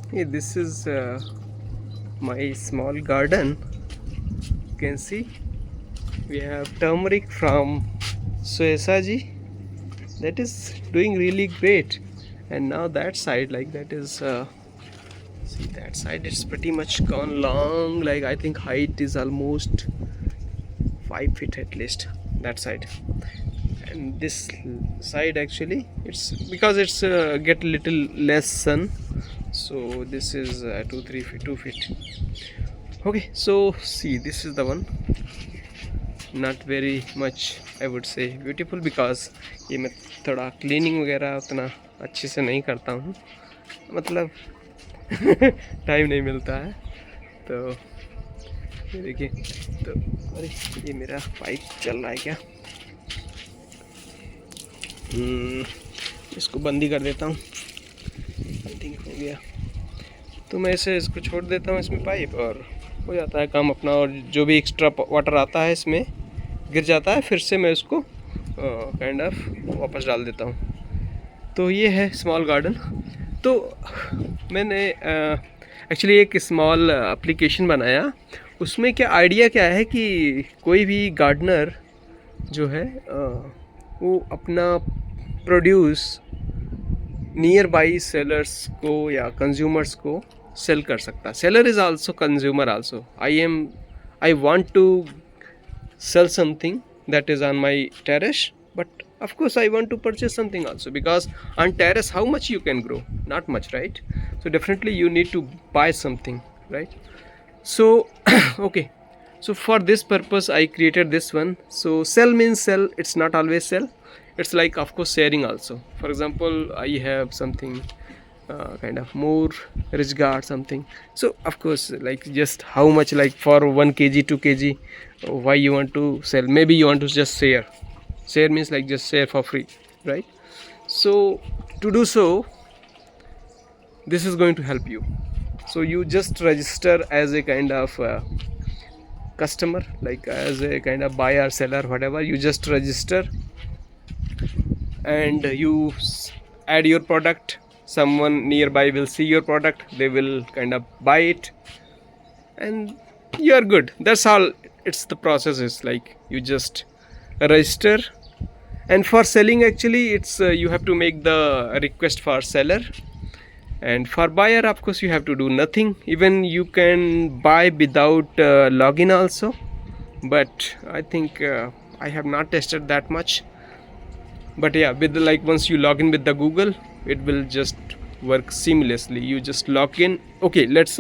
Hey, this is my small garden. You can see we have turmeric from Suesaji that is doing really great. And now that side, like that is see that side, it's pretty much gone long. Like I think height is almost 5 feet at least, that side. And this side actually, it's because it's get little less sun, so this is 2 3 feet 2 feet. Okay, so see, this is the one. Not very much I would say beautiful because ये मैं थोड़ा cleaning वगैरह उतना अच्छे से नहीं करता हूँ, मतलब टाइम नहीं मिलता है। तो ये देखिए, तो अरे ये मेरा पाइप चल रहा है क्या? इसको बंद ही कर देता हूँ। आई थिंक हो गया, तो मैं इसे इसको छोड़ देता हूँ इसमें पाइप, और हो जाता है काम अपना। और जो भी एक्स्ट्रा वाटर आता है इसमें गिर जाता है, फिर से मैं उसको काइंड ऑफ वापस डाल देता हूँ। तो ये है स्मॉल गार्डन। तो मैंने एक्चुअली एक स्मॉल एप्लीकेशन बनाया। उसमें क्या आइडिया क्या है कि कोई भी गार्डनर जो है वो अपना प्रोड्यूस नियर बाई सेलर्स को या कंज्यूमर्स को सेल कर सकता है। Seller is also consumer also. I want to sell something that is on my terrace, but of course I want to purchase something also, because on terrace how much you can grow? Not much, right? So definitely you need to buy something, right? So okay, so for this purpose I created this one. So sell means sell, it's not always sell. It's like, of course, sharing also. For example, I have something kind of more rich guard something, so of course, like just how much, like for 1 kg 2 kg, why you want to sell? Maybe you want to just share means like just share for free, right? So to do so, this is going to help you. So you just register as a kind of customer, like as a kind of buyer, seller, whatever. You just register and you add your product. Someone nearby will see your product, they will kind of buy it, and you are good. That's all. It's the process is like you just register. And for selling, actually it's you have to make the request for seller, and for buyer, of course, you have to do nothing. Even you can buy without login also, but I think I have not tested that much. But yeah, with the, like once you log in with the Google, it will just work seamlessly. You just log in. Okay, let's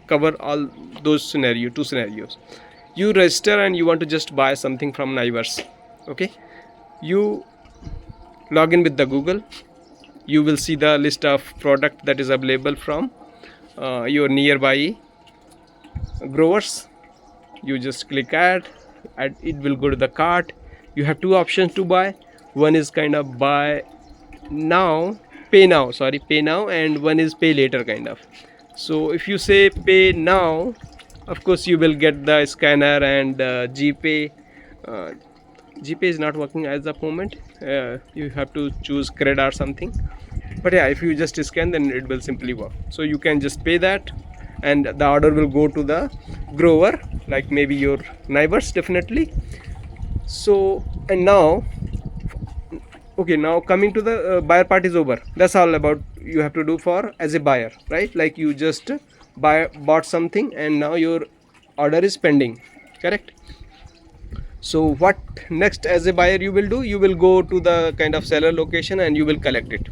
cover all those two scenarios. You register and you want to just buy something from neighbours. Okay, you log in with the Google. You will see the list of product that is available from your nearby growers. You just click add, and it will go to the cart. You have two options to buy. One is kind of buy now, pay now, and one is pay later kind of. So if you say pay now, of course you will get the scanner and GPay. GPay is not working as the moment. You have to choose credit or something. But yeah, if you just scan, then it will simply work. So you can just pay that, and the order will go to the grower, like maybe your neighbors, definitely. So, and now, okay, now coming to the buyer part is over. That's all about you have to do for as a buyer, right? Like you just bought something and now your order is pending, correct? So what next as a buyer you will do? You will go to the kind of seller location and you will collect it.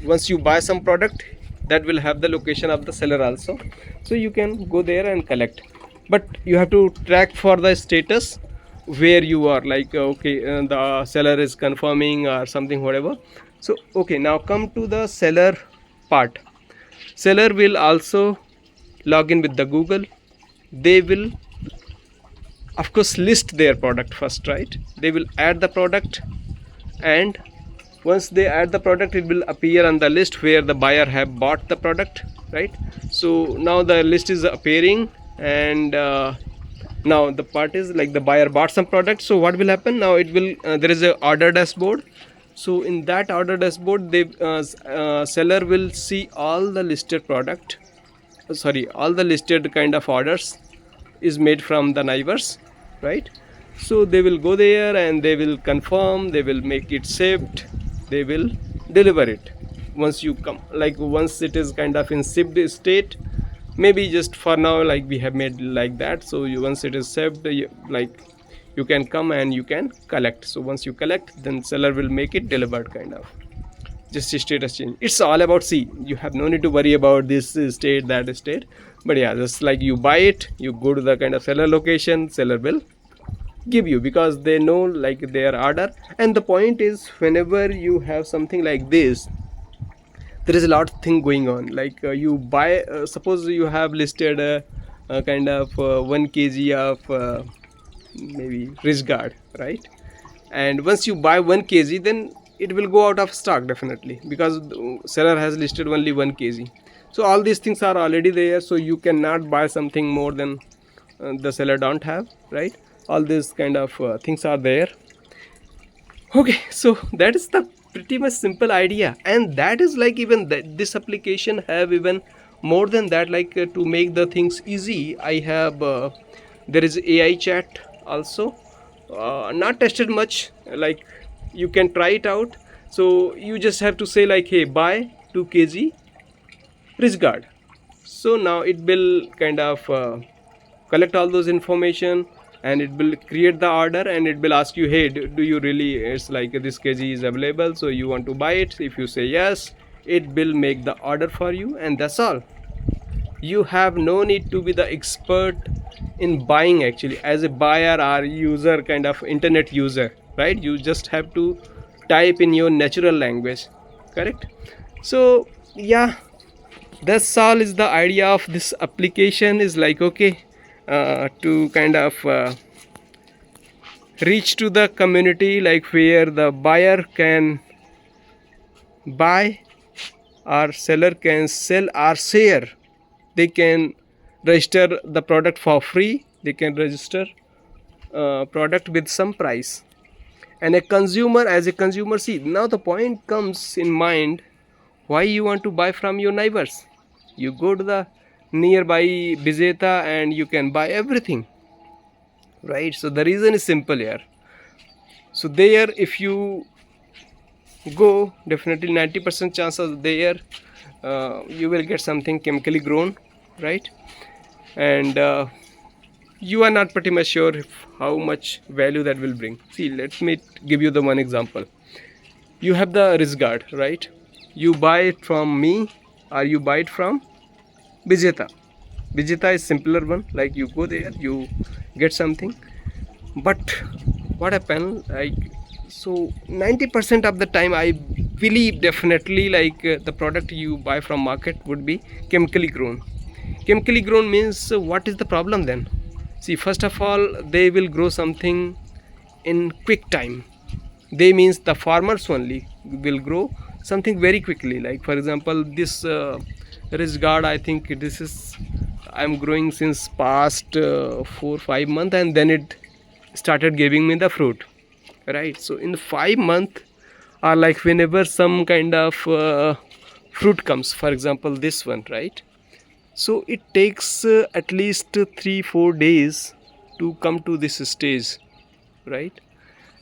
Once you buy some product, that will have the location of the seller also, so you can go there and collect. But you have to track for the status where you are, like okay, the seller is confirming or something, whatever. So okay, now come to the seller part. Seller will also log in with the Google. They will of course list their product first, right? They will add the product, and once they add the product, it will appear on the list where the buyer have bought the product, right? So now the list is appearing, and now the part is like the buyer bought some product. So what will happen now? It will there is a order dashboard. So in that order dashboard, seller will see all the listed product, all the listed kind of orders is made from the neighbors, right? So they will go there and they will confirm, they will make it shipped, they will deliver it. Once you come, like once it is kind of in shipped state, maybe just for now, like we have made like that. So once it is shipped, like you can come and you can collect. So once you collect, then seller will make it delivered, kind of just a status change. It's all about, see, you have no need to worry about this state, that state. But yeah, just like you buy it, you go to the kind of seller location, seller will give you, because they know like their order. And the point is, whenever you have something like this, there is a lot of thing going on. Like you buy, suppose you have listed a kind of 1 kg of maybe wrist guard, right? And once you buy 1 kg, then it will go out of stock definitely, because the seller has listed only 1 kg. So all these things are already there, so you cannot buy something more than the seller don't have, right? All these kind of things are there. Okay, so that is the pretty much simple idea. And that is like, even this application have even more than that. Like to make the things easy, I have there is AI chat also, not tested much, like you can try it out. So you just have to say like, hey, buy 2 kg wrist guard. So now it will kind of collect all those information, and it will create the order, and it will ask you, hey, do you really, it's like this kg is available, so you want to buy it? If you say yes, it will make the order for you, and that's all. You have no need to be the expert in buying actually, as a buyer or user, kind of internet user, right? You just have to type in your natural language, correct? So yeah, that's all is the idea of this application. Is like, okay, to kind of reach to the community, like where the buyer can buy or seller can sell or share. They can register the product for free, they can register product with some price. And a consumer, as a consumer, see, now the point comes in mind, why you want to buy from your neighbors? You go to the nearby Bizeta and you can buy everything, right? So the reason is simple here. So there, if you go, definitely 90% chances there you will get something chemically grown, right? And you are not pretty much sure how much value that will bring. See, let me give you the one example. You have the wrist guard, right? You buy it from me or you buy it from Bijeta. Bijeta is simpler one, like you go there, you get something. But what happened, like, so 90% of the time I believe definitely, like the product you buy from market would be chemically grown. Chemically grown means what is the problem then? See, first of all, they will grow something in quick time. They means the farmers only will grow something very quickly. Like for example, this wrist guard, I think this is, I'm growing since past 4-5 months, and then it started giving me the fruit, right? So in 5 months, or like whenever some kind of fruit comes, for example this one, right? So it takes at least 3-4 days to come to this stage, right?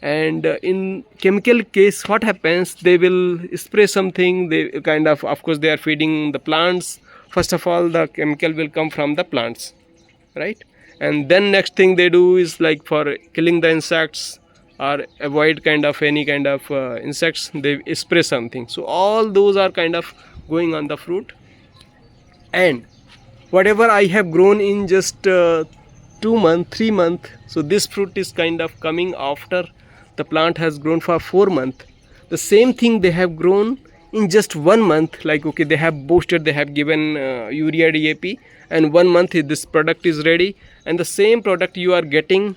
And in chemical case, what happens, they will spray something, they kind of course they are feeding the plants. First of all, the chemical will come from the plants, right? And then next thing they do is, like for killing the insects or avoid kind of any kind of insects, they spray something. So all those are kind of going on the fruit. And whatever I have grown in just 2 months, 3 months, so this fruit is kind of coming after the plant has grown for 4 months. The same thing they have grown in just 1 month. Like, okay, they have boosted, they have given urea, DAP, and 1 month this product is ready, and the same product you are getting.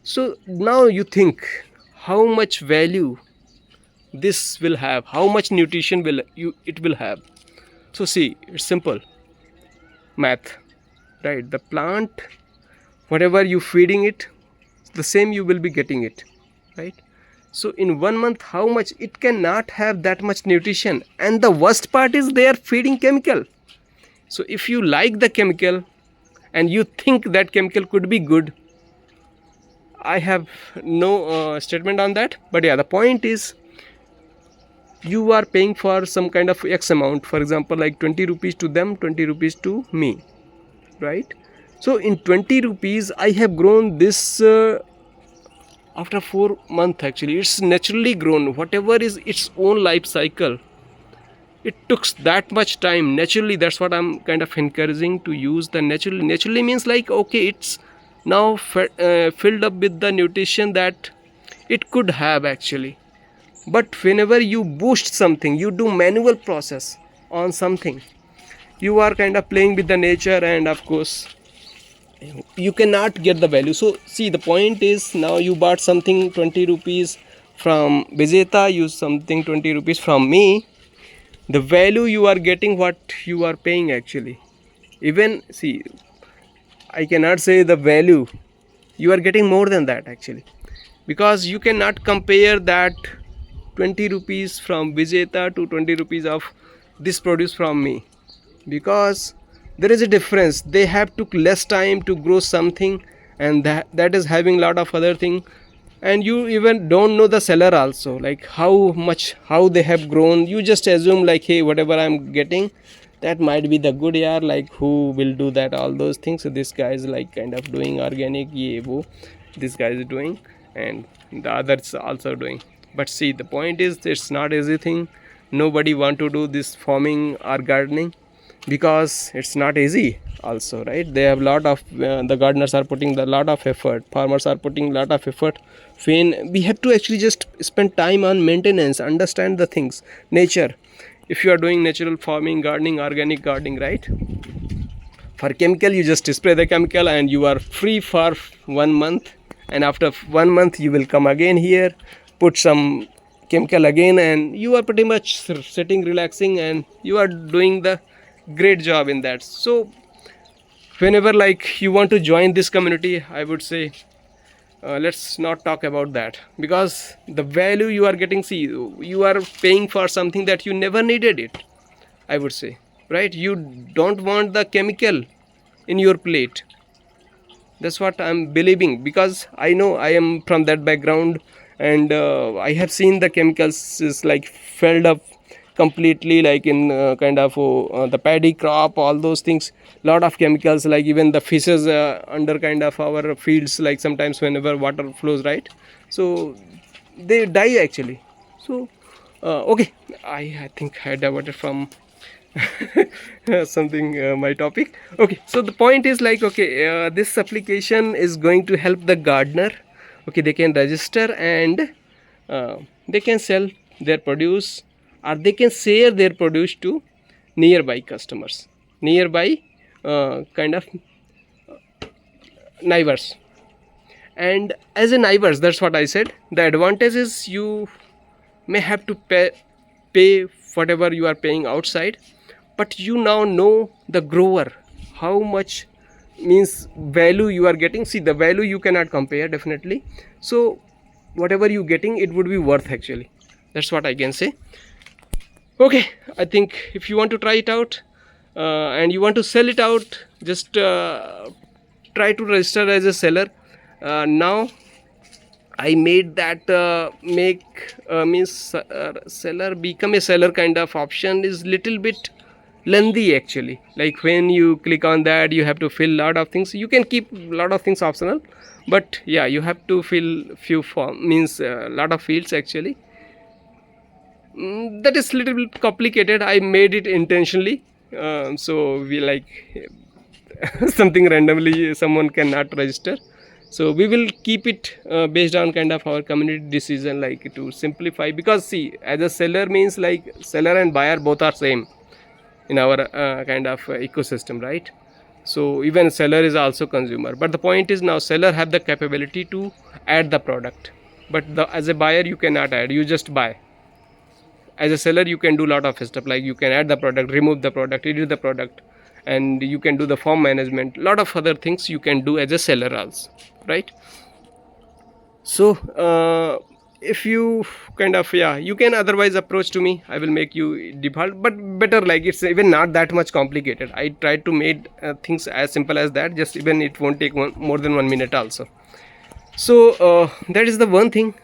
So now you think how much value this will have, how much nutrition will it will have. So see, it's simple math, right? The plant, whatever you feeding it, the same you will be getting it, right? So in 1 month, how much? It cannot have that much nutrition. And the worst part is they are feeding chemical. So if you like the chemical and you think that chemical could be good, I have no statement on that. But yeah, the point is, you are paying for some kind of X amount, for example, like 20 rupees to them, 20 rupees to me, right? So in 20 rupees, I have grown this after 4 months. Actually, it's naturally grown. Whatever is its own life cycle, it took that much time naturally. That's what I'm kind of encouraging, to use the naturally. Naturally means like, okay, it's now filled up with the nutrition that it could have actually. But whenever you boost something, you do manual process on something, you are kind of playing with the nature, and of course you cannot get the value. So see, the point is, now you bought something 20 rupees from Vijeta, you something 20 rupees from me. The value you are getting, what you are paying actually. Even see, I cannot say the value, you are getting more than that actually, because you cannot compare that 20 rupees from Vijeta to 20 rupees of this produce from me, because there is a difference. They have took less time to grow something, and that is having lot of other thing. And you even don't know the seller also, like how they have grown. You just assume like, hey, whatever I'm getting, that might be the good year, like who will do that, all those things. So this guy is like kind of doing organic, this guy is doing, and the others also doing. But see, the point is, it's not easy thing. Nobody want to do this farming or gardening, because it's not easy also, right? They have lot of the gardeners are putting a lot of effort, farmers are putting a lot of effort. When we have to actually just spend time on maintenance, understand the things, nature. If you are doing natural farming, gardening, organic gardening, right? For chemical, you just spray the chemical and you are free for 1 month, and after 1 month you will come again here, put some chemical again, and you are pretty much sitting, relaxing, and you are doing the great job in that. So whenever like you want to join this community, I would say, let's not talk about that, because the value you are getting, see, you are paying for something that you never needed it, I would say, right? You don't want the chemical in your plate. That's what I'm believing, because I know, I am from that background, and I have seen the chemicals is like filled up completely, like in kind of the paddy crop, all those things, lot of chemicals, like even the fishes under kind of our fields, like sometimes whenever water flows, right? So they die actually. So okay, I think I diverted from something my topic. Okay, so the point is like, okay, this application is going to help the gardener. Okay, they can register, and they can sell their produce, or they can share their produce to nearby customers, nearby kind of neighbors. And as a neighbors, that's what I said, the advantage is you may have to pay whatever you are paying outside, but you now know the grower, how much means value you are getting. See, the value you cannot compare definitely. So whatever you getting, it would be worth actually. That's what I can say. Okay, I think if you want to try it out and you want to sell it out, just try to register as a seller. Now I made that means seller become a seller kind of option is little bit lengthy actually. Like when you click on that, you have to fill lot of things. You can keep lot of things optional, but yeah, you have to fill few form, means lot of fields actually. That is little bit complicated. I made it intentionally, so we like something randomly someone cannot register. So we will keep it based on kind of our community decision, like to simplify. Because see, as a seller means like seller and buyer both are same in our kind of ecosystem, right? So even seller is also consumer, but the point is, now seller have the capability to add the product, but as a buyer you cannot add, you just buy. As a seller you can do lot of stuff, like you can add the product, remove the product, edit the product, and you can do the form management, lot of other things you can do as a seller also, right? So if you kind of, yeah, you can otherwise approach to me, I will make you default, but better, like it's even not that much complicated. I tried to make things as simple as that, just even it won't take more than 1 minute also. So that is the one thing.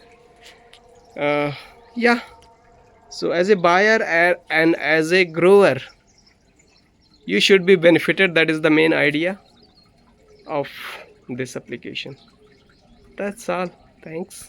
uh, yeah, so as a buyer and as a grower, you should be benefited. That is the main idea of this application. That's all. Thanks.